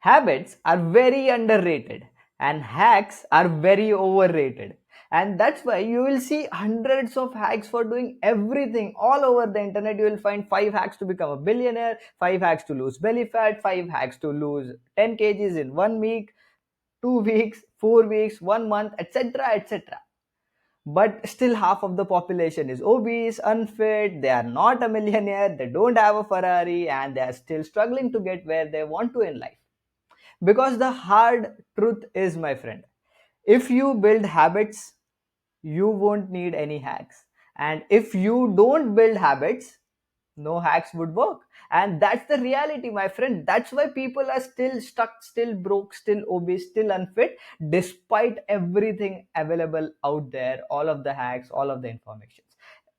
Habits are very underrated and hacks are very overrated. And that's why you will see hundreds of hacks for doing everything all over the internet. You will find 5 hacks to become a billionaire, 5 hacks to lose belly fat, 5 hacks to lose 10 kgs in 1 week, 2 weeks, 4 weeks, 1 month, etc. etc. But still, half of the population is obese, unfit, they are not a millionaire, they don't have a Ferrari, and they are still struggling to get where they want to in life. Because the hard truth is, my friend, if you build habits, you won't need any hacks. And if you don't build habits, no hacks would work. And that's the reality, my friend. That's why people are still stuck, still broke, still obese, still unfit, despite everything available out there, all of the hacks, all of the information.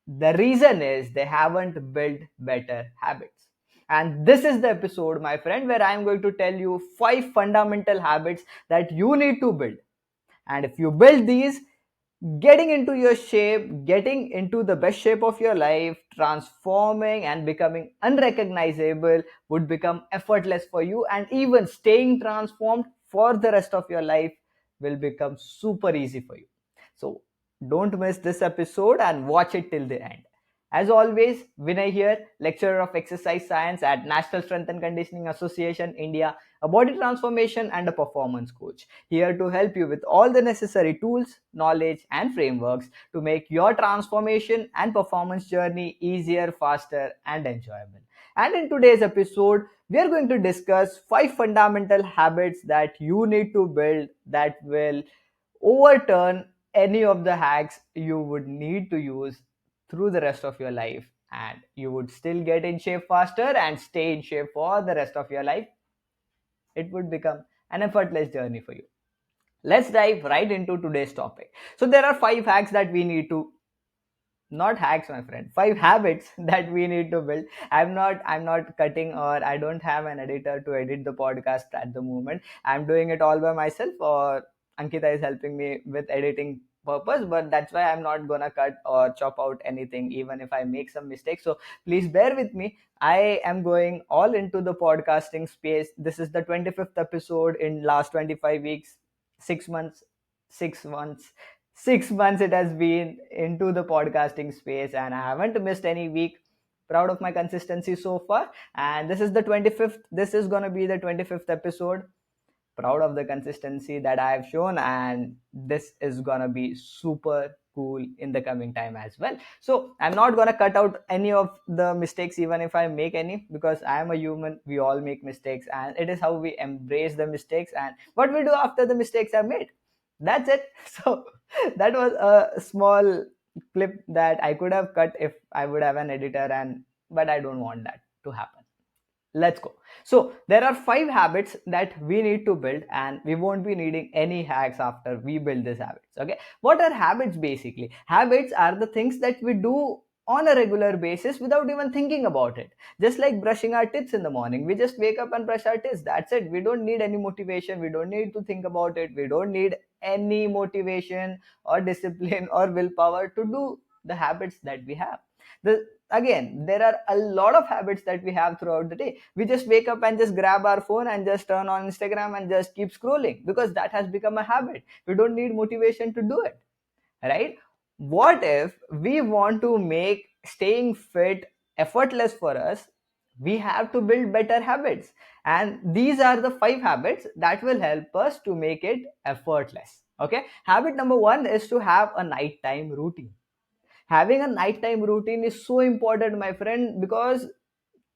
The reason is they haven't built better habits. And this is the episode, my friend, where I'm going to tell you 5 fundamental habits that you need to build. And if you build these, getting into your shape, getting into the best shape of your life, transforming and becoming unrecognizable would become effortless for you, and even staying transformed for the rest of your life will become super easy for you. So don't miss this episode and watch it till the end. As always, Vinay here, lecturer of exercise science at National Strength and Conditioning Association, India, a body transformation and a performance coach, here to help you with all the necessary tools, knowledge, and frameworks to make your transformation and performance journey easier, faster, and enjoyable. And in today's episode, we are going to discuss 5 fundamental habits that you need to build that will overturn any of the hacks you would need to use through the rest of your life, and you would still get in shape faster and stay in shape for the rest of your life. It would become an effortless journey for you. Let's dive right into today's topic. So there are 5 hacks that we need to, not hacks, my friend, 5 habits that we need to build. I'm not cutting, or I don't have an editor to edit the podcast at the moment. I'm doing it all by myself, or Ankita is helping me with editing purpose, but that's why I'm not gonna cut or chop out anything even if I make some mistakes. So please bear with me. I am going all into the podcasting space. This is the 25th episode in last 25 weeks, 6 months, 6 months, 6 months it has been into the podcasting space, and I haven't missed any week. Proud of my consistency so far. And this is the 25th, this is going to be the 25th episode. Proud of the consistency that I have shown, and this is going to be super cool in the coming time as well. So I'm not going to cut out any of the mistakes even if I make any, because I am a human, we all make mistakes, and it is how we embrace the mistakes and what we do after the mistakes are made. That's it. So that was a small clip that I could have cut if I would have an editor, and but I don't want that to happen. Let's go. So there are 5 habits that we need to build, and we won't be needing any hacks after we build these habits. Okay, what are habits? Basically, habits are the things that we do on a regular basis without even thinking about it. Just like brushing our teeth in the morning, we just wake up and brush our teeth. That's it. We don't need any motivation, we don't need to think about it, we don't need any motivation or discipline or willpower to do the habits that we have. The Again, there are a lot of habits that we have throughout the day. We just wake up and just grab our phone and just turn on Instagram and just keep scrolling, because that has become a habit. We don't need motivation to do it, right? What if we want to make staying fit effortless for us? We have to build better habits, and these are the 5 habits that will help us to make it effortless. Okay, habit number 1 is to have a nighttime routine. Having a nighttime routine is so important, my friend, because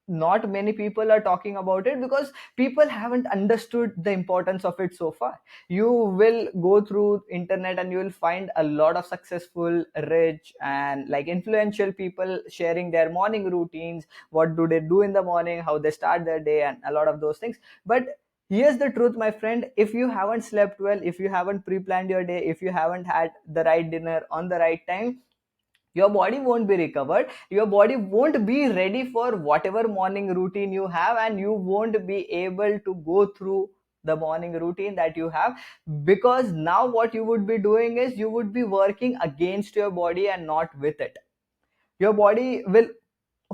not many people are talking about it, because people haven't understood the importance of it so far. You will go through internet and you will find a lot of successful, rich, and like influential people sharing their morning routines, what do they do in the morning, how they start their day, and a lot of those things. But here's the truth, my friend, if you haven't slept well, if you haven't pre-planned your day, if you haven't had the right dinner on the right time, your body won't be recovered, your body won't be ready for whatever morning routine you have, and you won't be able to go through the morning routine that you have. Because now what you would be doing is you would be working against your body and not with it. Your body will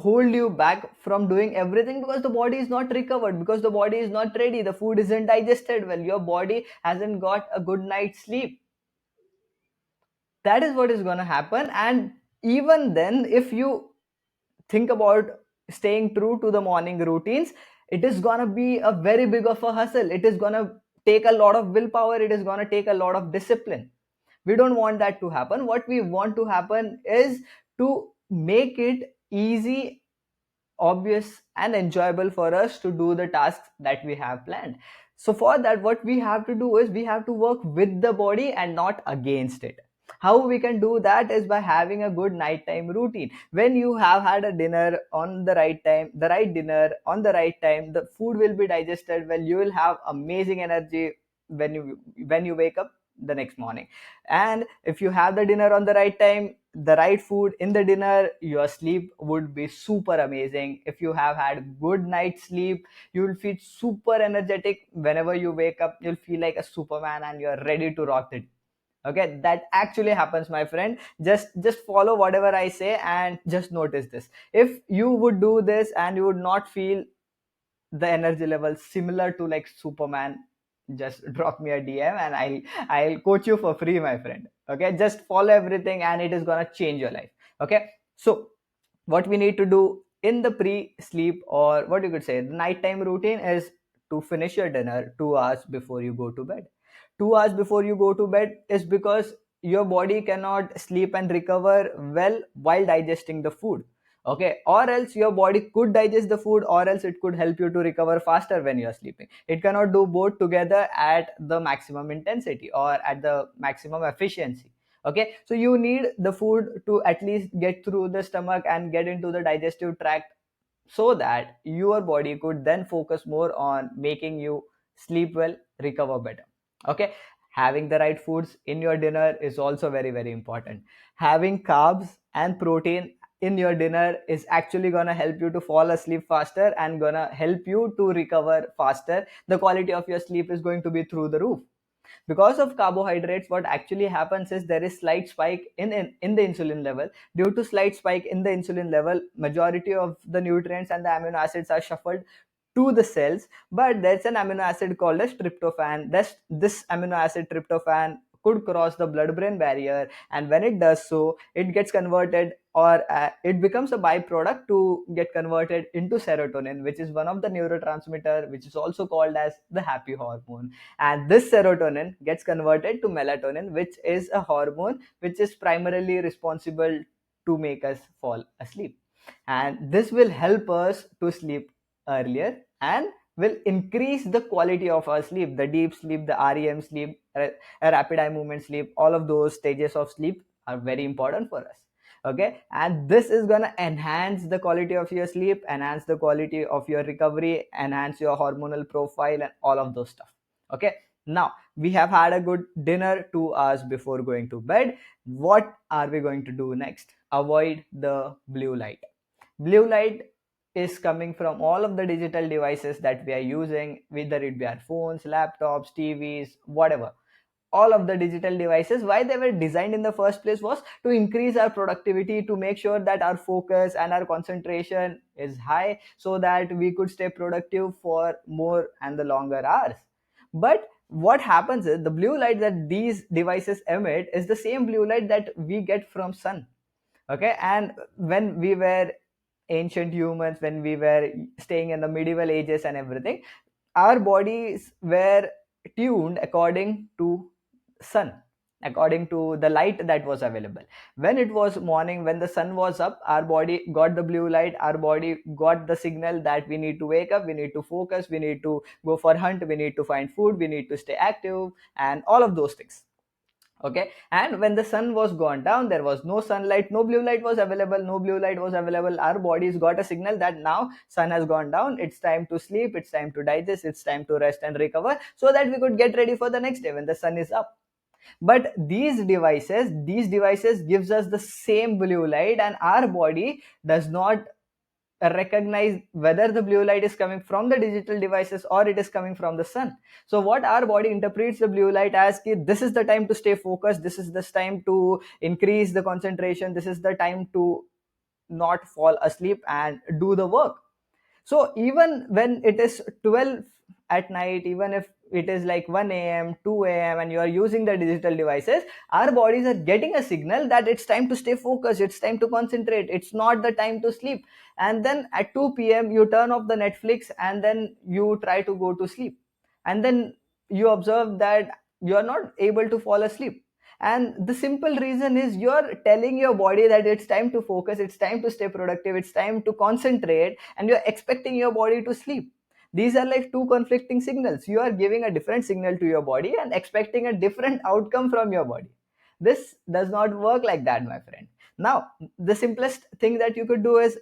hold you back from doing everything, because the body is not recovered, because the body is not ready, the food isn't digested well, your body hasn't got a good night's sleep. That is what is going to happen. And even then, if you think about staying true to the morning routines, it is going to be a very big of a hustle. It is going to take a lot of willpower, it is going to take a lot of discipline. We don't want that to happen. What we want to happen is to make it easy, obvious and enjoyable for us to do the tasks that we have planned. So for that, what we have to do is we have to work with the body and not against it. How we can do that is by having a good nighttime routine. When you have had a dinner on the right time, the right dinner on the right time, the food will be digested well, you will have amazing energy when you wake up the next morning. And if you have the dinner on the right time, the right food in the dinner, your sleep would be super amazing. If you have had good night's sleep, you will feel super energetic. Whenever you wake up, you'll feel like a superman and you're ready to rock it. Okay, that actually happens, my friend. Just follow whatever I say and just notice this. If you would do this and you would not feel the energy level similar to like superman, just drop me a DM and I'll coach you for free, my friend. Okay, just follow everything and it is gonna change your life. Okay, so what we need to do in the pre-sleep, or what you could say the nighttime routine, is to finish your dinner 2 hours before you go to bed. 2 hours before you go to bed is because your body cannot sleep and recover well while digesting the food. Okay, or else your body could digest the food, or else it could help you to recover faster when you're sleeping. It cannot do both together at the maximum intensity or at the maximum efficiency. Okay, so you need the food to at least get through the stomach and get into the digestive tract, so that your body could then focus more on making you sleep well, recover better. Okay, having the right foods in your dinner is also very very important. Having carbs and protein in your dinner is actually going to help you to fall asleep faster and going to help you to recover faster. The quality of your sleep is going to be through the roof. Because of carbohydrates, what actually happens is there is slight spike in the insulin level. Due to slight spike in the insulin level, majority of the nutrients and the amino acids are shuffled to the cells, but there's an amino acid called as tryptophan. This amino acid tryptophan could cross the blood brain barrier, and when it does so, it gets converted, or it becomes a byproduct to get converted into serotonin, which is one of the neurotransmitter which is also called as the happy hormone. And this serotonin gets converted to melatonin, which is a hormone which is primarily responsible to make us fall asleep. And this will help us to sleep earlier and will increase the quality of our sleep. The deep sleep, the REM sleep, rapid eye movement sleep, all of those stages of sleep are very important for us. Okay, and this is going to enhance the quality of your sleep, enhance the quality of your recovery, enhance your hormonal profile, and all of those stuff. Okay, now we have had a good dinner 2 hours before going to bed. What are we going to do next? Avoid the blue light. Blue light is coming from all of the digital devices that we are using, whether it be our phones, laptops, TVs, whatever. All of the digital devices, why they were designed in the first place was to increase our productivity, to make sure that our focus and our concentration is high, so that we could stay productive for more and the longer hours. But what happens is the blue light that these devices emit is the same blue light that we get from sun. Okay, and when we were ancient humans, when we were staying in the medieval ages and everything, our bodies were tuned according to sun, according to the light that was available. When it was morning, when the sun was up, our body got the blue light, our body got the signal that we need to wake up, we need to focus, we need to go for hunt, we need to find food, we need to stay active, and all of those things. Okay, and when the sun was gone down, there was no sunlight, no blue light was available, no blue light was available, our bodies got a signal that now sun has gone down, it's time to sleep, it's time to digest, it's time to rest and recover, so that we could get ready for the next day when the sun is up. But these devices gives us the same blue light, and our body does not recognize whether the blue light is coming from the digital devices or it is coming from the sun. So what our body interprets the blue light as, ki, this is the time to stay focused, this is the time to increase the concentration, this is the time to not fall asleep and do the work. So even when it is 12 at night, even if it is like 1 a.m., 2 a.m., and you are using the digital devices, our bodies are getting a signal that it's time to stay focused, it's time to concentrate, it's not the time to sleep. And then at 2 p.m., you turn off the Netflix and then you try to go to sleep. And then you observe that you are not able to fall asleep. And the simple reason is you're telling your body that it's time to focus, it's time to stay productive, it's time to concentrate, and you're expecting your body to sleep. These are like two conflicting signals. You are giving a different signal to your body and expecting a different outcome from your body. This does not work like that, my friend. Now, the simplest thing that you could do is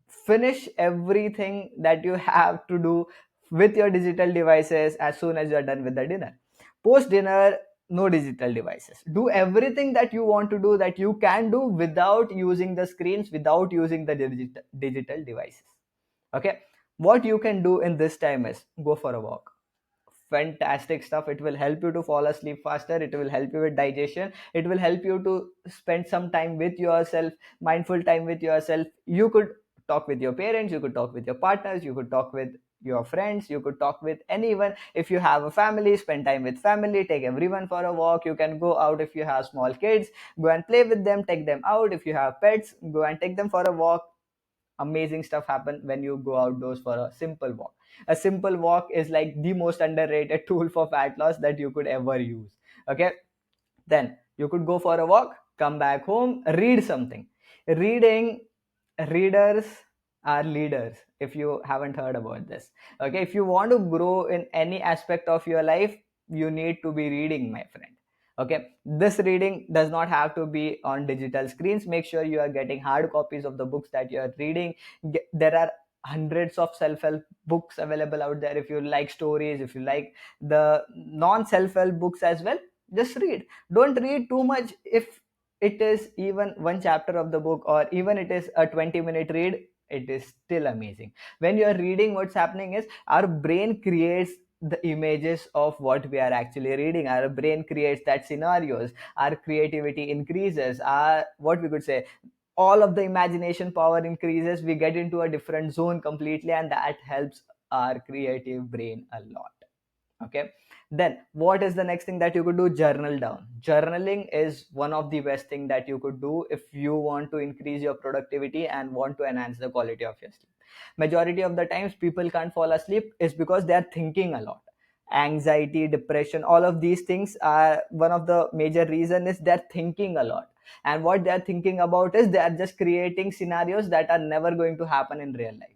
finish everything that you have to do with your digital devices as soon as you're done with the dinner. Post dinner, no digital devices. Do everything that you want to do, that you can do without using the screens, without using the digital devices. Okay, what you can do in this time is go for a walk. Fantastic stuff. It will help you to fall asleep faster, it will help you with digestion, it will help you to spend some time with yourself, mindful time with yourself. You could talk with your parents, you could talk with your partners, you could talk with your friends, you could talk with anyone. If you have a family, spend time with family, take everyone for a walk. You can go out. If you have small kids, go and play with them, take them out. If you have pets, go and take them for a walk. Amazing stuff happen when you go outdoors for a simple walk. A simple walk is like the most underrated tool for fat loss that you could ever use. Okay, then you could go for a walk, come back home, read something. Reading, readers are leaders, if you haven't heard about this. Okay, if you want to grow in any aspect of your life, you need to be reading, my friend. Okay, this reading does not have to be on digital screens. Make sure you are getting hard copies of the books that you are reading. There are hundreds of self-help books available out there. If you like stories, if you like the non self-help books as well, just read. Don't read too much. If it is even one chapter of the book, or even it is a 20-minute read, it is still amazing. When you are reading, what's happening is our brain creates the images of what we are actually reading. Our brain creates that scenarios, our creativity increases, our, what we could say, all of the imagination power increases. We get into a different zone completely, and that helps our creative brain a lot. Okay, then what is the next thing that you could do? Journal down. Journaling is one of the best thing that you could do if you want to increase your productivity and want to enhance the quality of your sleep. Majority of the times people can't fall asleep is because they are thinking a lot. Anxiety, depression, all of these things are one of the major reason is they're thinking a lot. And what they're thinking about is they are just creating scenarios that are never going to happen in real life.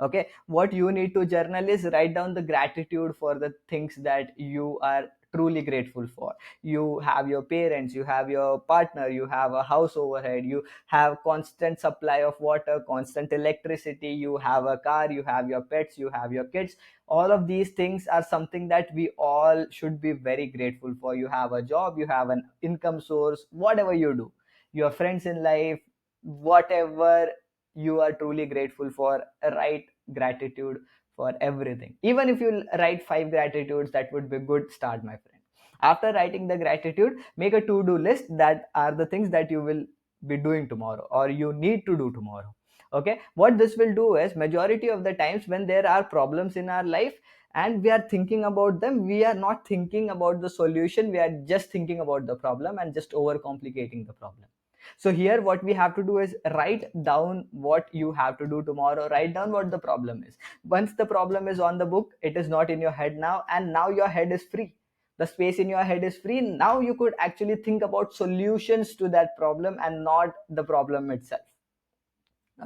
Okay, what you need to journal is write down the gratitude for the things that you are truly grateful for. You have your parents, you have your partner, you have a house overhead, you have constant supply of water, constant electricity, you have a car, you have your pets, you have your kids. All of these things are something that we all should be very grateful for. You have a job, you have an income source, whatever you do, your friends in life, whatever you are truly grateful for, write gratitude for everything. Even if you write 5 gratitudes, that would be a good start, my friend. After writing the gratitude, make a to-do list that are the things that you will be doing tomorrow or you need to do tomorrow. Okay, what this will do is majority of the times when there are problems in our life and we are thinking about them, we are not thinking about the solution, we are just thinking about the problem and just overcomplicating the problem. So here what we have to do is write down what you have to do tomorrow, write down what the problem is. Once the problem is on the book, it is not in your head now, and now your head is free. The space in your head is free. Now you could actually think about solutions to that problem and not the problem itself.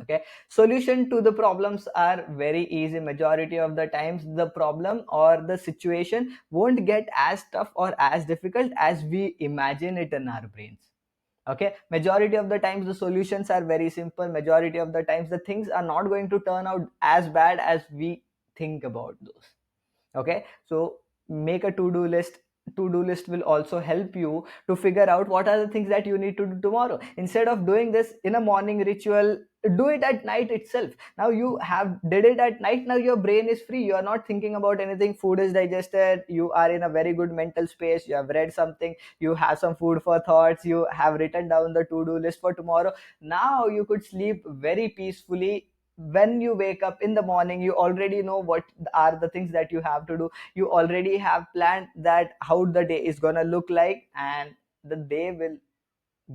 Okay, solution to the problems are very easy. Majority of the times the problem or the situation won't get as tough or as difficult as we imagine it in our brains. Okay, majority of the times the solutions are very simple. Majority of the times the things are not going to turn out as bad as we think about those. Okay, so make a to-do list, to-do list will also help you to figure out what are the things that you need to do tomorrow. Instead of doing this in a morning ritual, do it at night itself. Now you have did it at night, now your brain is free, you are not thinking about anything, food is digested, you are in a very good mental space, you have read something, you have some food for thoughts, you have written down the to-do list for tomorrow. Now you could sleep very peacefully. When you wake up in the morning, you already know what are the things that you have to do, you already have planned that how the day is gonna look like, and the day will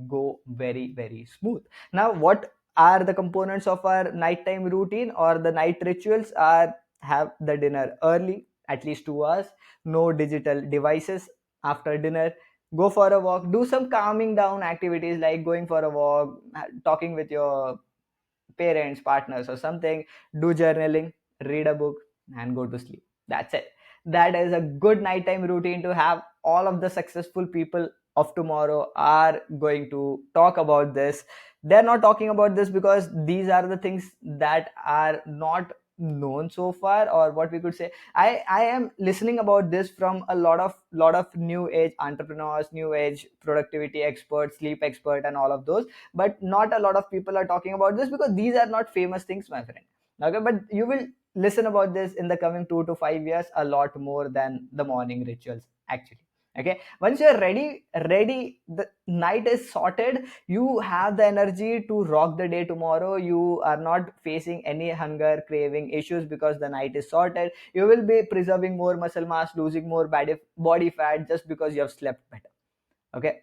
go very very smooth. Now what are the components of our nighttime routine or the night rituals are: have the dinner early, at least 2 hours, no digital devices after dinner, go for a walk, do some calming down activities like going for a walk, talking with your parents, partners, or something, do journaling, read a book, and go to sleep. That's it. That is a good nighttime routine to have. All of the successful people of tomorrow are going to talk about this. They're not talking about this because these are the things that are not known so far, or what we could say, I am listening about this from a lot of new age entrepreneurs, new age productivity experts, sleep expert, and all of those. But not a lot of people are talking about this because these are not famous things, my friend. Okay, but you will listen about this in the coming 2 to 5 years a lot more than the morning rituals, actually. Okay, once you're ready, the night is sorted, you have the energy to rock the day tomorrow. You are not facing any hunger craving issues because the night is sorted. You will be preserving more muscle mass, losing more body fat, just because you have slept better. Okay,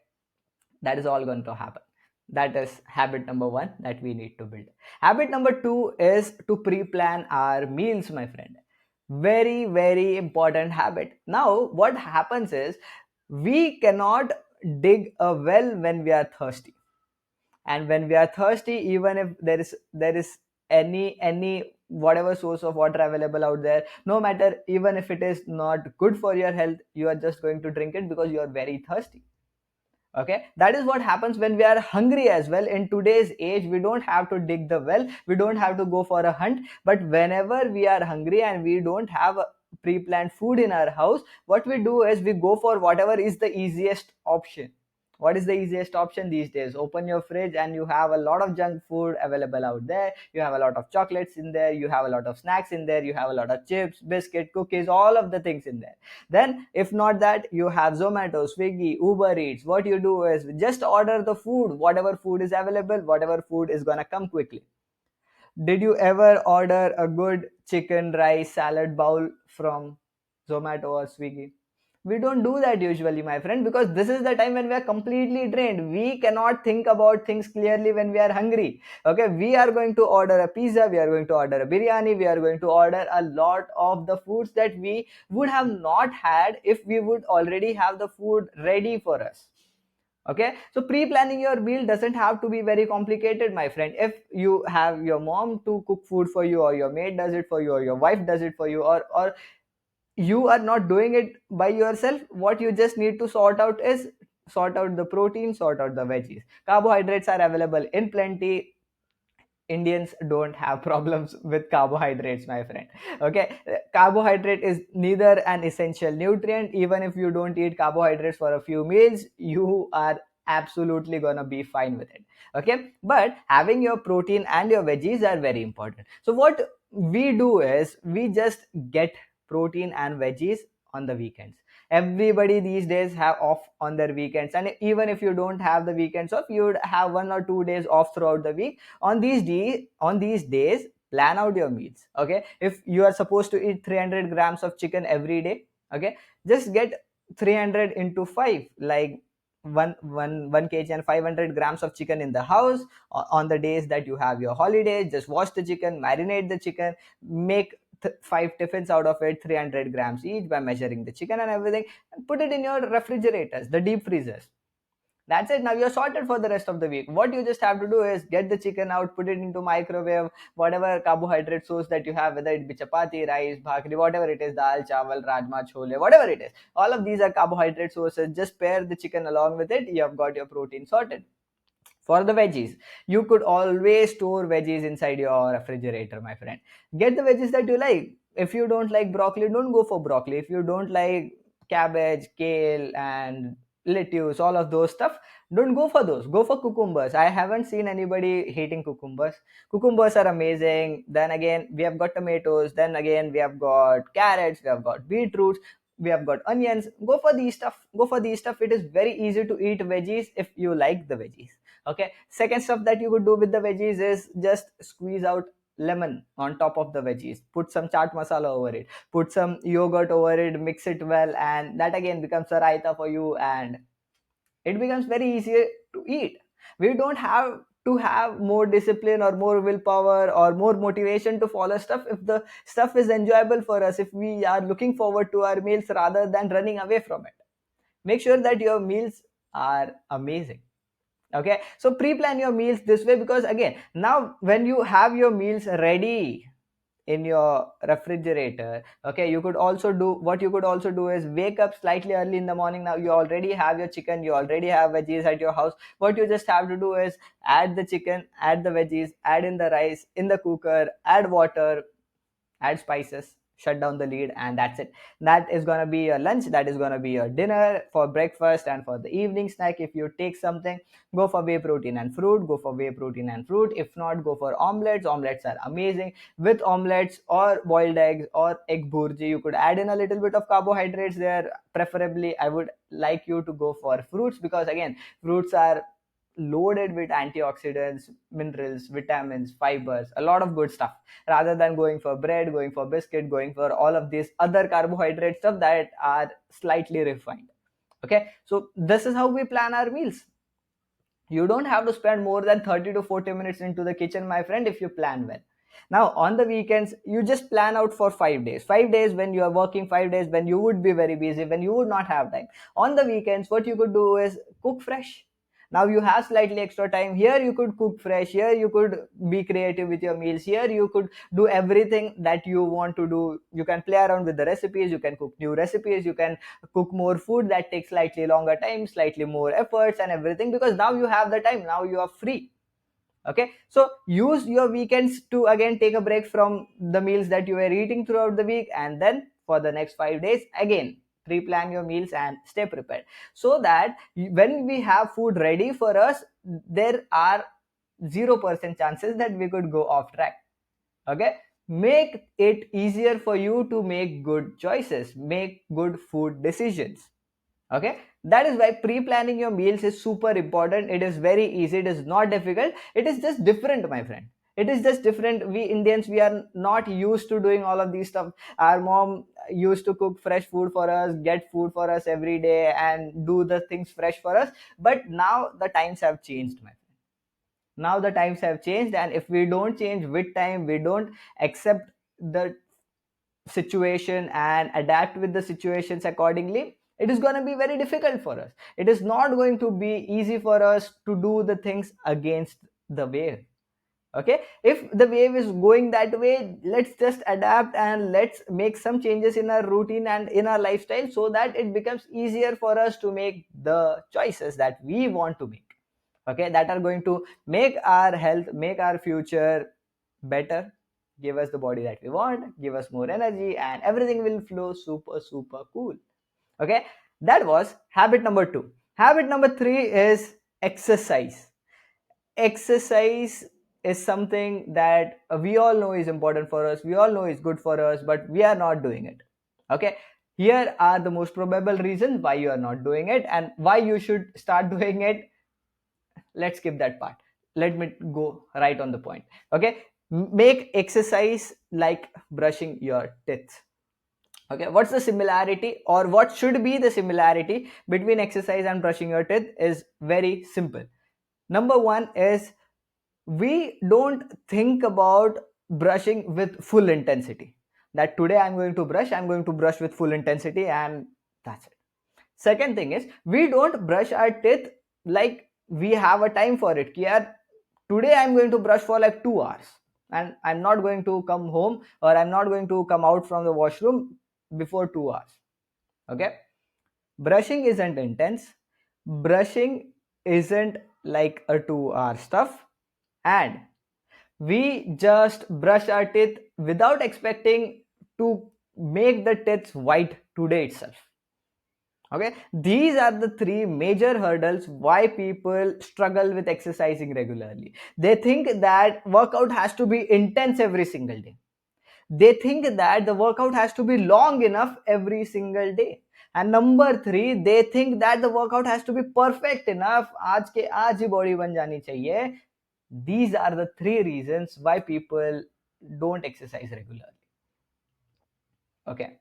that is all going to happen. That is habit number one that we need to build. Habit number two is to pre-plan our meals, my friend. Very very important habit. Now what happens is, we cannot dig a well when we are thirsty. And when we are thirsty, even if there is any whatever source of water available out there, no matter, even if it is not good for your health, you are just going to drink it because you are very thirsty. Okay, that is what happens when we are hungry as well. In today's age, we don't have to dig the well, we don't have to go for a hunt, but whenever we are hungry and we don't have a pre-planned food in our house, what we do is we go for whatever is the easiest option. What is the easiest option these days? Open your fridge and you have a lot of junk food available out there, you have a lot of chocolates in there, you have a lot of snacks in there, you have a lot of chips, biscuit, cookies, all of the things in there. Then if not that, you have Zomato, Swiggy, Uber Eats. What you do is just order the food, whatever food is available, whatever food is gonna come quickly. Did you ever order a good chicken rice salad bowl from Zomato or Swiggy? We don't do that usually, my friend, because this is the time when we are completely drained. We cannot think about things clearly when we are hungry. Okay, we are going to order a pizza, we are going to order a biryani, we are going to order a lot of the foods that we would have not had if we would already have the food ready for us. Okay, so pre-planning your meal doesn't have to be very complicated, my friend. If you have your mom to cook food for you, or your maid does it for you, or your wife does it for you, or you are not doing it by yourself, what you just need to sort out is sort out the protein, sort out the veggies. Carbohydrates are available in plenty. Indians don't have problems with carbohydrates, my friend. Okay, carbohydrate is neither an essential nutrient. Even if you don't eat carbohydrates for a few meals, you are absolutely gonna be fine with it. Okay, but having your protein and your veggies are very important. So what we do is we just get protein and veggies on the weekends. Everybody these days have off on their weekends, and even if you don't have the weekends off, you would have 1 or 2 days off throughout the week. On these days, plan out your meals. Okay, if you are supposed to eat 300 grams of chicken every day, okay, just get 300 into 5, like 1 kg and 500 grams of chicken in the house. On the days that you have your holidays, just wash the chicken, marinate the chicken, make 5 tiffins out of it, 300 grams each, by measuring the chicken and everything, and put it in your refrigerators, the deep freezers. That's it. Now you're sorted for the rest of the week. What you just have to do is get the chicken out, put it into microwave, whatever carbohydrate source that you have, whether it be chapati, rice, bhakri, whatever it is, dal, chawal, rajma, chole, whatever it is. All of these are carbohydrate sources. Just pair the chicken along with it. You have got your protein sorted. For the veggies, you could always store veggies inside your refrigerator, my friend. Get the veggies that you like. If you don't like broccoli, don't go for broccoli. If you don't like cabbage, kale, and lettuce, all of those stuff, don't go for those. Go for cucumbers. I haven't seen anybody hating cucumbers. Cucumbers are amazing. Then again, we have got tomatoes. Then again, we have got carrots. We have got beetroots. We have got onions. Go for these stuff. Go for these stuff. It is very easy to eat veggies if you like the veggies. Okay. Second stuff that you could do with the veggies is just squeeze out lemon on top of the veggies. Put some chaat masala over it. Put some yogurt over it. Mix it well, and that again becomes a raita for you, and it becomes very easy to eat. We don't have to have more discipline or more willpower or more motivation to follow stuff if the stuff is enjoyable for us, if we are looking forward to our meals rather than running away from it. Make sure that your meals are amazing. Okay, so pre-plan your meals this way, because again, now when you have your meals ready in your refrigerator, okay, you could also do what you could also do is wake up slightly early in the morning. Now you already have your chicken, you already have veggies at your house. What you just have to do is add the chicken, add the veggies, add in the rice in the cooker, add water, add spices, shut down the lid, and that's it. That is going to be your lunch, that is going to be your dinner. For breakfast and for the evening snack, if you take something, go for whey protein and fruit. Go for whey protein and fruit. If not, go for omelets. Omelets are amazing. With omelets or boiled eggs or egg burji, you could add in a little bit of carbohydrates there. Preferably, I would like you to go for fruits, because again, fruits are loaded with antioxidants, minerals, vitamins, fibers, a lot of good stuff, rather than going for bread, going for biscuit, going for all of these other carbohydrate stuff that are slightly refined. Okay, so this is how we plan our meals. You don't have to spend more than 30 to 40 minutes into the kitchen, my friend, if you plan well. Now on the weekends, you just plan out for 5 days. 5 days when you are working, 5 days when you would be very busy, when you would not have time. On the weekends, what you could do is cook fresh. Now you have slightly extra time. Here you could cook fresh. Here you could be creative with your meals. Here you could do everything that you want to do. You can play around with the recipes. You can cook new recipes. You can cook more food that takes slightly longer time, slightly more efforts and everything, because now you have the time. Now you are free. Okay, so use your weekends to again take a break from the meals that you were eating throughout the week, and then for the next 5 days again pre-plan your meals and stay prepared, so that when we have food ready for us, there are 0% chances that we could go off track. Okay, make it easier for you to make good choices, make good food decisions. Okay, that is why pre-planning your meals is super important. It is very easy, it is not difficult, it is just different, my friend. It is just different. We Indians, we are not used to doing all of these stuff. Our mom used to cook fresh food for us, get food for us every day, and do the things fresh for us. But now the times have changed, my friend. Now the times have changed, and if we don't change with time, we don't accept the situation and adapt with the situations accordingly, it is going to be very difficult for us. It is not going to be easy for us to do the things against the wave. Okay, if the wave is going that way, let's just adapt and let's make some changes in our routine and in our lifestyle, so that it becomes easier for us to make the choices that we want to make. Okay, that are going to make our health, make our future better, give us the body that we want, give us more energy, and everything will flow super cool. Okay, that was habit number 2. Habit number 3 is exercise. Exercise is something that we all know is important for us, we all know is good for us, but we are not doing it. Okay, here are the most probable reasons why you are not doing it and why you should start doing it. Let's skip that part. Let me go right on the point. Okay, make exercise like brushing your teeth. Okay, what's the similarity, or what should be the similarity between exercise and brushing your teeth is very simple. Number one is, we don't think about brushing with full intensity, that today I'm going to brush with full intensity, and that's it. Second thing is, we don't brush our teeth like we have a time for it. Yeah, today I'm going to brush for like 2 hours, and I'm not going to come home, or I'm not going to come out from the washroom before 2 hours. Okay, brushing isn't intense. Brushing isn't like a 2 hour stuff, and we just brush our teeth without expecting to make the teeth white today itself. Okay, these are the three major hurdles why people struggle with exercising regularly. They think that workout has to be intense every single day. They think that the workout has to be long enough every single day. And number three, they think that the workout has to be perfect enough. आज के आज ही body बन जानी चाहिए. These are the three reasons why people don't exercise regularly. Okay,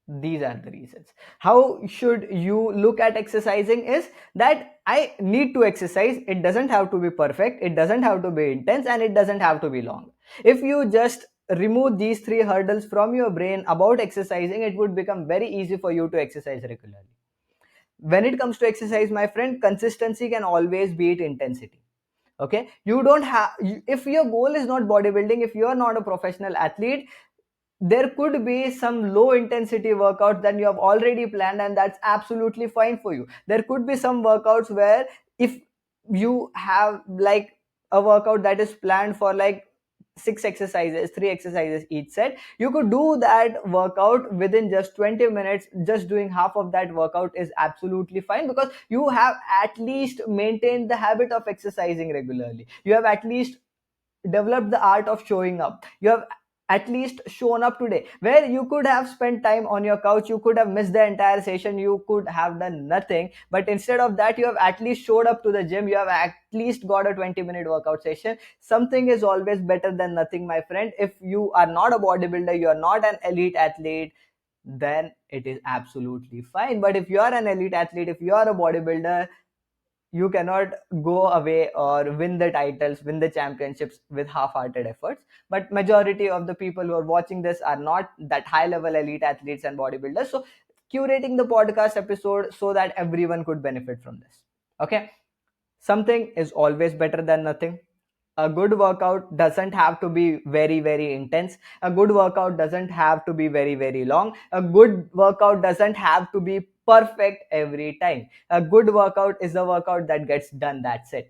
these are the reasons. How should you look at exercising is that I need to exercise. It doesn't have to be perfect, it doesn't have to be intense, and it doesn't have to be long. If you just remove these three hurdles from your brain about exercising, it would become very easy for you to exercise regularly. When it comes to exercise, my friend, consistency can always beat intensity. Okay, you don't have, if your goal is not bodybuilding, if you are not a professional athlete, there could be some low intensity workouts that you have already planned, and that's absolutely fine for you. There could be some workouts where if you have like a workout that is planned for like six exercises, three exercises each set, you could do that workout within just 20 minutes. Just doing half of that workout is absolutely fine, because you have at least maintained the habit of exercising regularly. You have at least developed the art of showing up. You have at least shown up today, where you could have spent time on your couch, you could have missed the entire session, you could have done nothing, but instead of that, you have at least showed up to the gym, you have at least got a 20-minute workout session. Something is always better than nothing, my friend. If you are not a bodybuilder, you are not an elite athlete, then it is absolutely fine. But if you are an elite athlete, if you are a bodybuilder, you cannot go away or win the titles, win the championships with half-hearted efforts. But majority of the people who are watching this are not that high level elite athletes and bodybuilders, so curating the podcast episode so that everyone could benefit from this. Okay, something is always better than nothing. A good workout doesn't have to be very very intense. A good workout doesn't have to be very very long. A good workout doesn't have to be perfect every time. A good workout is a workout that gets done, that's it.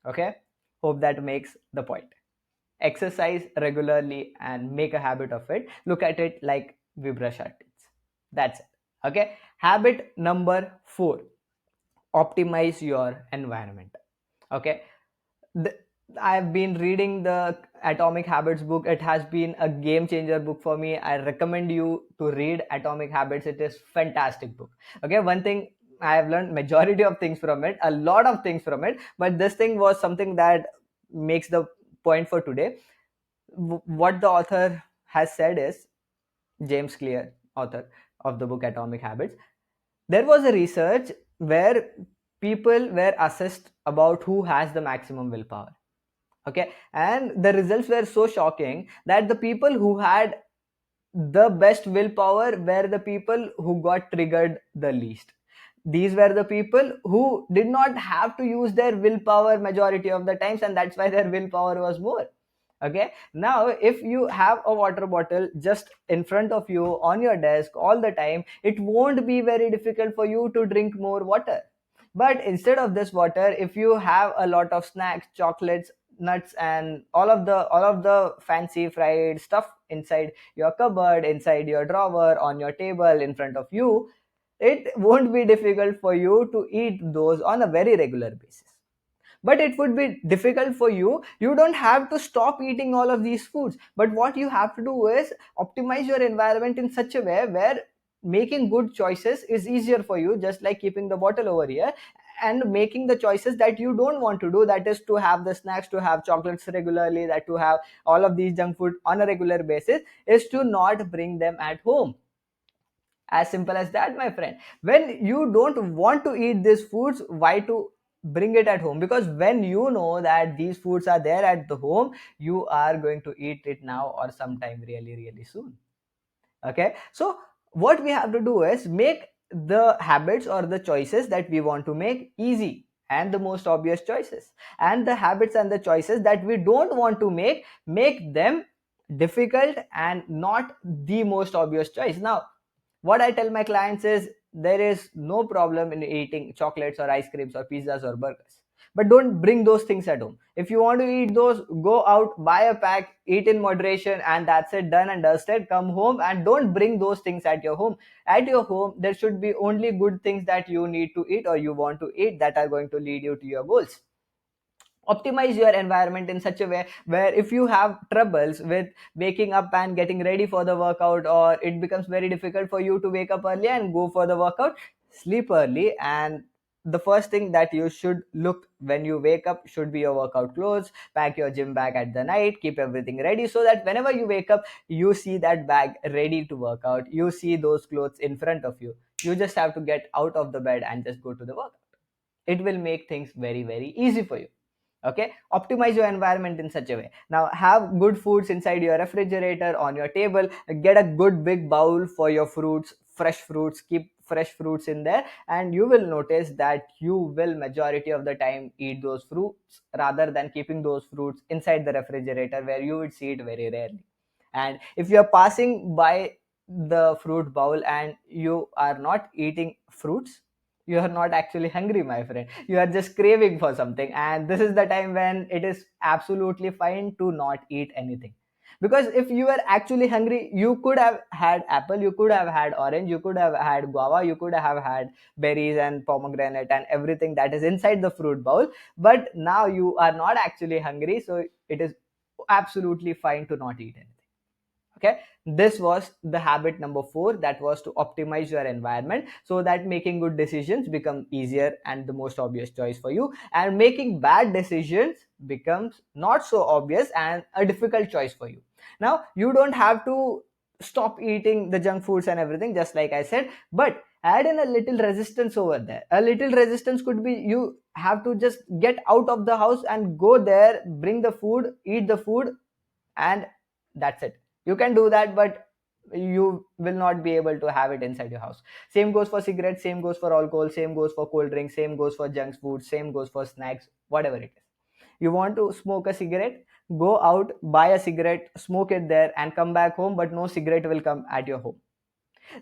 Okay, hope that makes the point. Exercise regularly and make a habit of it. Look at it like we brush our teeth. That's it. Okay, habit number 4: optimize your environment. Okay, the, I've been reading the Atomic Habits book. It has been a game changer book for me. I recommend you to read Atomic Habits. It is fantastic book. Okay, one thing I have learned majority of things from it, a lot of things from it, but this thing was something that makes the point for today. What the author has said is, James Clear, author of the book Atomic Habits, there was a research where people were assessed about who has the maximum willpower. Okay, and the results were so shocking that the people who had the best willpower were the people who got triggered the least. These were the people who did not have to use their willpower majority of the times, and that's why their willpower was more. Okay, now if you have a water bottle just in front of you on your desk all the time, it won't be very difficult for you to drink more water. But instead of this water, if you have a lot of snacks, chocolates, nuts, and all of the fancy fried stuff inside your cupboard, inside your drawer, on your table, in front of you, it won't be difficult for you to eat those on a very regular basis. But it would be difficult for you. You don't have to stop eating all of these foods, but what you have to do is optimize your environment in such a way where making good choices is easier for you, just like keeping the bottle over here and making the choices that you don't want to do, that is to have the snacks, to have chocolates regularly, that to have all of these junk food on a regular basis, is to not bring them at home. As simple as that, my friend. When you don't want to eat these foods, why to bring it at home? Because when you know that these foods are there at the home, you are going to eat it now or sometime really really soon. Okay, so what we have to do is make the habits or the choices that we want to make easy and the most obvious choices, and the habits and the choices that we don't want to make them difficult and not the most obvious choice. Now, what I tell my clients is, there is no problem in eating chocolates or ice creams or pizzas or burgers. but don't bring those things at home. If you want to eat those, go out, buy a pack, eat in moderation, and that's it, done and dusted. Come home and don't bring those things at your home. At your home there should be only good things that you need to eat or you want to eat, that are going to lead you to your goals. Optimize your environment in such a way where if you have troubles with waking up and getting ready for the workout, or it becomes very difficult for you to wake up early and go for the workout, sleep early. And the first thing that you should look when you wake up should be your workout clothes. Pack your gym bag at the night, keep everything ready so that whenever you wake up, you see that bag ready to work out, you see those clothes in front of you. You just have to get out of the bed and just go to the workout. It will make things very, very easy for you. Okay, optimize your environment in such a way. Now have good foods inside your refrigerator, on your table. Get a good big bowl for your fruits, fresh fruits. Keep fresh fruits in there, and you will notice that you will majority of the time eat those fruits rather than keeping those fruits inside the refrigerator where you would see it very rarely. And if you are passing by the fruit bowl and you are not eating fruits, you are not actually hungry, my friend. You are just craving for something, and this is the time when it is absolutely fine to not eat anything. Because if you are actually hungry, you could have had apple, you could have had orange, you could have had guava, you could have had berries and pomegranate and everything that is inside the fruit bowl. But now you are not actually hungry, so it is absolutely fine to not eat anything. Okay, this was the habit number 4, that was to optimize your environment so that making good decisions become easier and the most obvious choice for you, and making bad decisions becomes not so obvious and a difficult choice for you. Now you don't have to stop eating the junk foods and everything, just like I said, but add in a little resistance over there. A little resistance could be you have to just get out of the house and go there, bring the food, eat the food, and that's it. You can do that, but you will not be able to have it inside your house. Same goes for cigarettes, same goes for alcohol, same goes for cold drinks, same goes for junk food, same goes for snacks, whatever it is. You want to smoke a cigarette, go out, buy a cigarette, smoke it there, and come back home, but no cigarette will come at your home.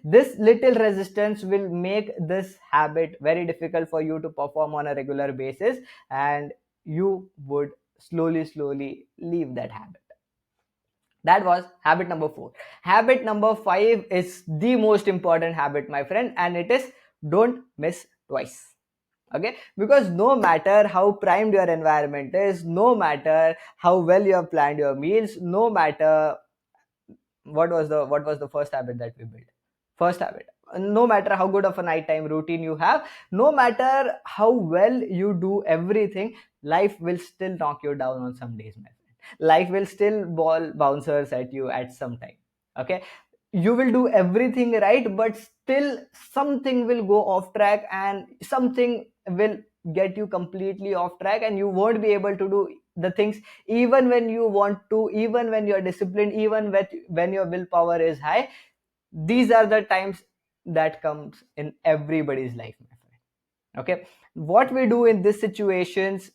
This little resistance will make this habit very difficult for you to perform on a regular basis, and you would slowly leave that habit. That was habit number 4. Habit number 5 is the most important habit, my friend, and it is don't miss twice. Okay, because no matter how primed your environment is, no matter how well you have planned your meals, no matter what was the first habit that we built. First habit, no matter how good of a nighttime routine you have, no matter how well you do everything, life will still knock you down on some days, my friend. Life will still ball bouncers at you at some time. Okay, you will do everything right, but still something will go off track, and something will get you completely off track, and you won't be able to do the things even when you want to, even when you're disciplined, even when your willpower is high. These are the times that comes in everybody's life, my friend. Okay, what we do in these situations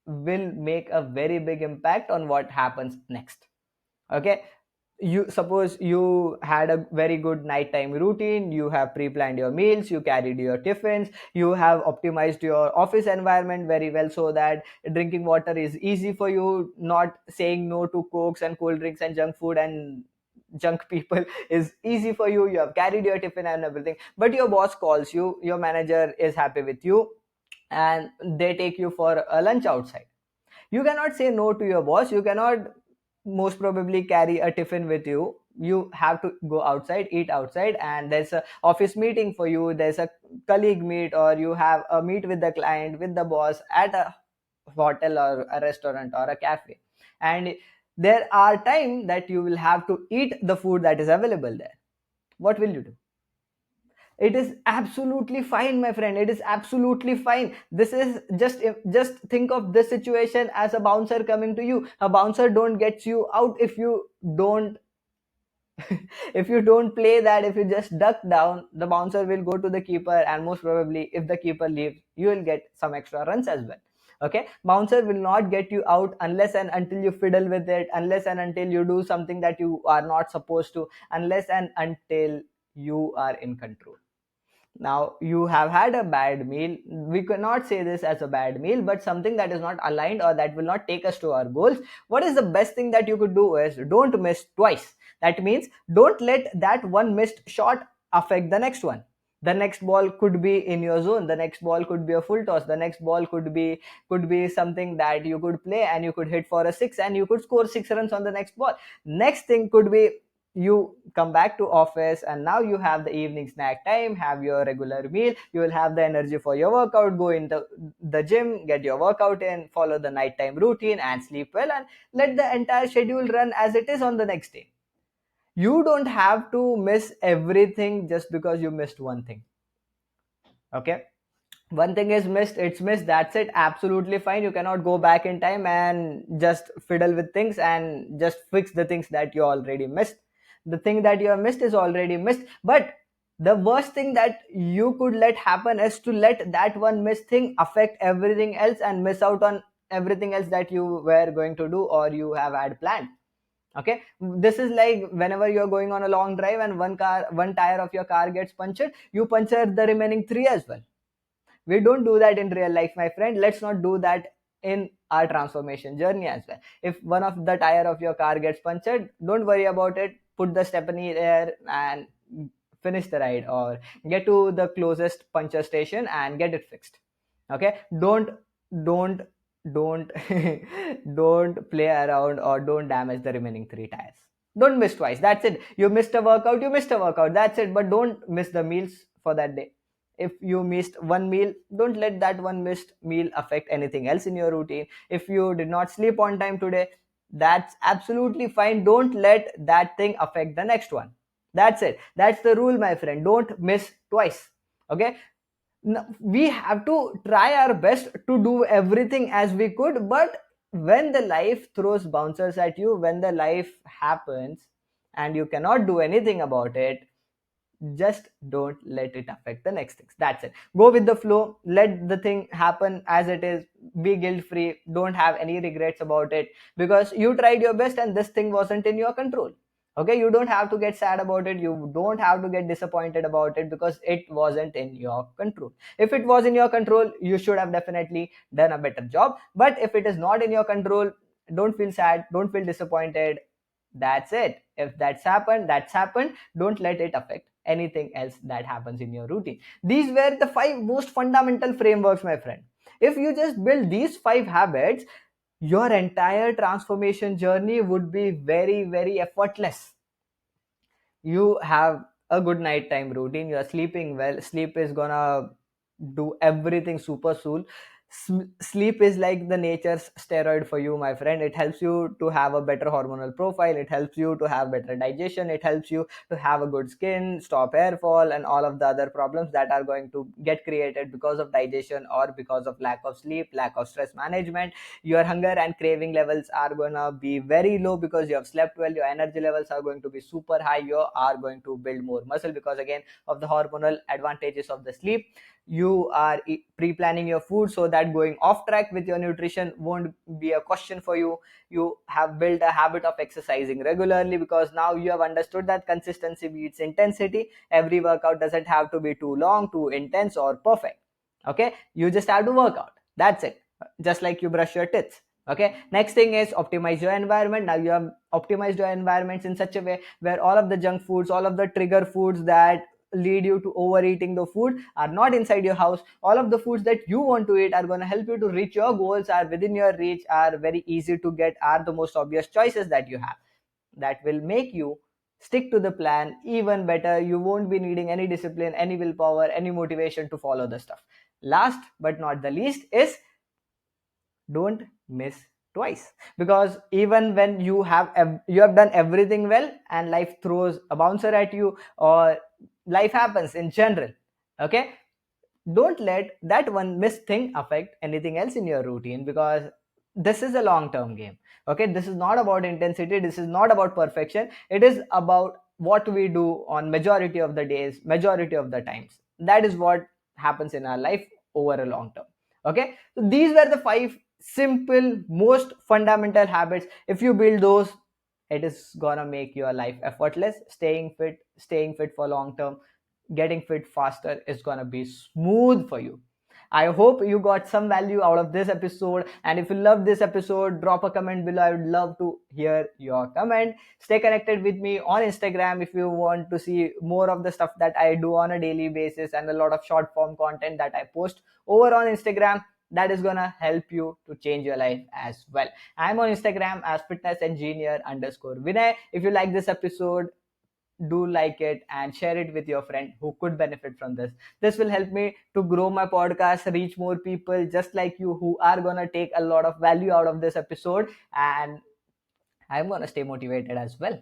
will make a very big impact on what happens next. Okay, you suppose you had a very good nighttime routine, you have pre-planned your meals, you carried your tiffins, you have optimized your office environment very well so that drinking water is easy for you, not saying no to cokes and cold drinks and junk food and junk people is easy for you. You have carried your tiffin and everything, but your boss calls you, your manager is happy with you, and they take you for a lunch outside. You cannot say no to your boss, you cannot most probably carry a tiffin with you. You have to go outside, eat outside, and there's a office meeting for you, there's a colleague meet, or you have a meet with the client, with the boss at a hotel or a restaurant or a cafe. And there are time that you will have to eat the food that is available there. What will you do? It is absolutely fine, my friend, it is absolutely fine. This is just think of this situation as a bouncer coming to you. A bouncer don't get you out if you don't if you don't play that. If you just duck down, the bouncer will go to the keeper, and most probably if the keeper leaves, you will get some extra runs as well. Okay, bouncer will not get you out unless and until you fiddle with it, unless and until you do something that you are not supposed to, unless and until you are in control. Now you have had a bad meal. We cannot say this as a bad meal, but something that is not aligned or that will not take us to our goals. What is the best thing that you could do is don't miss twice. That means don't let that one missed shot affect the next one. The next ball could be in your zone, the next ball could be a full toss, the next ball could be something that you could play and you could hit for a six and you could score 6 runs on the next ball. Next thing could be you come back to office and now you have the evening snack time, have your regular meal, you will have the energy for your workout, go in the gym, get your workout in, follow the nighttime routine and sleep well, and let the entire schedule run as it is on the next day. You don't have to miss everything just because you missed one thing. Okay, one thing is missed, it's missed, that's it, absolutely fine. You cannot go back in time and just fiddle with things and just fix the things that you already missed. The thing that you have missed is already missed, but the worst thing that you could let happen is to let that one missed thing affect everything else and miss out on everything else that you were going to do or you have had planned. Okay, this is like whenever you're going on a long drive and one tire of your car gets punctured, you puncture the remaining three as well. We don't do that in real life, my friend. Let's not do that in our transformation journey as well. If one of the tire of your car gets punctured, don't worry about it, put the stepney there and finish the ride, or get to the closest puncture station and get it fixed. Okay, don't don't don't play around or don't damage the remaining three tires. Don't miss twice, that's it. You missed a workout, you missed a workout, that's it. But don't miss the meals for that day. If you missed one meal, don't let that one missed meal affect anything else in your routine. If you did not sleep on time today, that's absolutely fine. Don't let that thing affect the next one. That's it, that's the rule, my friend. Don't miss twice. Okay, we have to try our best to do everything as we could, but when the life throws bouncers at you, when the life happens and you cannot do anything about it, just don't let it affect the next things. That's it, go with the flow, let the thing happen as it is, be guilt free, don't have any regrets about it, because you tried your best and this thing wasn't in your control. Okay, you don't have to get sad about it, you don't have to get disappointed about it, because it wasn't in your control. If it was in your control, you should have definitely done a better job. But if it is not in your control, don't feel sad, don't feel disappointed. That's it, if that's happened, don't let it affect anything else that happens in your routine. These were the five most fundamental frameworks, my friend. If you just build these five habits, your entire transformation journey would be very, very effortless. You have a good nighttime routine, you are sleeping well, sleep is gonna do everything super soon. Sleep is like the nature's steroid for you, my friend. It helps you to have a better hormonal profile, it helps you to have better digestion, it helps you to have a good skin, stop hair fall and all of the other problems that are going to get created because of digestion or because of lack of sleep, lack of stress management. Your hunger and craving levels are gonna be very low because you have slept well. Your energy levels are going to be super high, you are going to build more muscle because again of the hormonal advantages of the sleep. You are pre-planning your food so that going off track with your nutrition won't be a question for you. You have built a habit of exercising regularly because now you have understood that consistency beats intensity. Every workout doesn't have to be too long, too intense or perfect. Okay, you just have to work out, that's it, just like you brush your teeth. Okay, next thing is optimize your environment. Now you have optimized your environments in such a way where all of the junk foods, all of the trigger foods that lead you to overeating the food are not inside your house. All of the foods that you want to eat are going to help you to reach your goals, are within your reach, are very easy to get, are the most obvious choices that you have, that will make you stick to the plan even better. You won't be needing any discipline, any willpower, any motivation to follow the stuff. Last but not the least is don't miss twice, because even when you have done everything well and life throws a bouncer at you, or life happens in general, okay, don't let that one missed thing affect anything else in your routine, because this is a long term game. Okay, this is not about intensity, this is not about perfection, it is about what we do on majority of the days, majority of the times. That is what happens in our life over a long term. Okay, so these were the five simple most fundamental habits. If you build those, it is gonna make your life effortless, staying fit for long term, getting fit faster is gonna be smooth for you. I hope you got some value out of this episode. And if you love this episode, drop a comment below. I would love to hear your comment. Stay connected with me on Instagram if you want to see more of the stuff that I do on a daily basis and a lot of short form content that I post over on Instagram that is gonna help you to change your life as well. I'm on Instagram as fitness engineer underscore Vinay. If you like this episode, do like it and share it with your friend who could benefit from this. This will help me to grow my podcast, reach more people just like you who are gonna take a lot of value out of this episode, and I'm gonna stay motivated as well.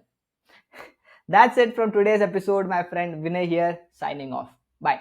That's it from today's episode, my friend Vinay here, signing off. Bye.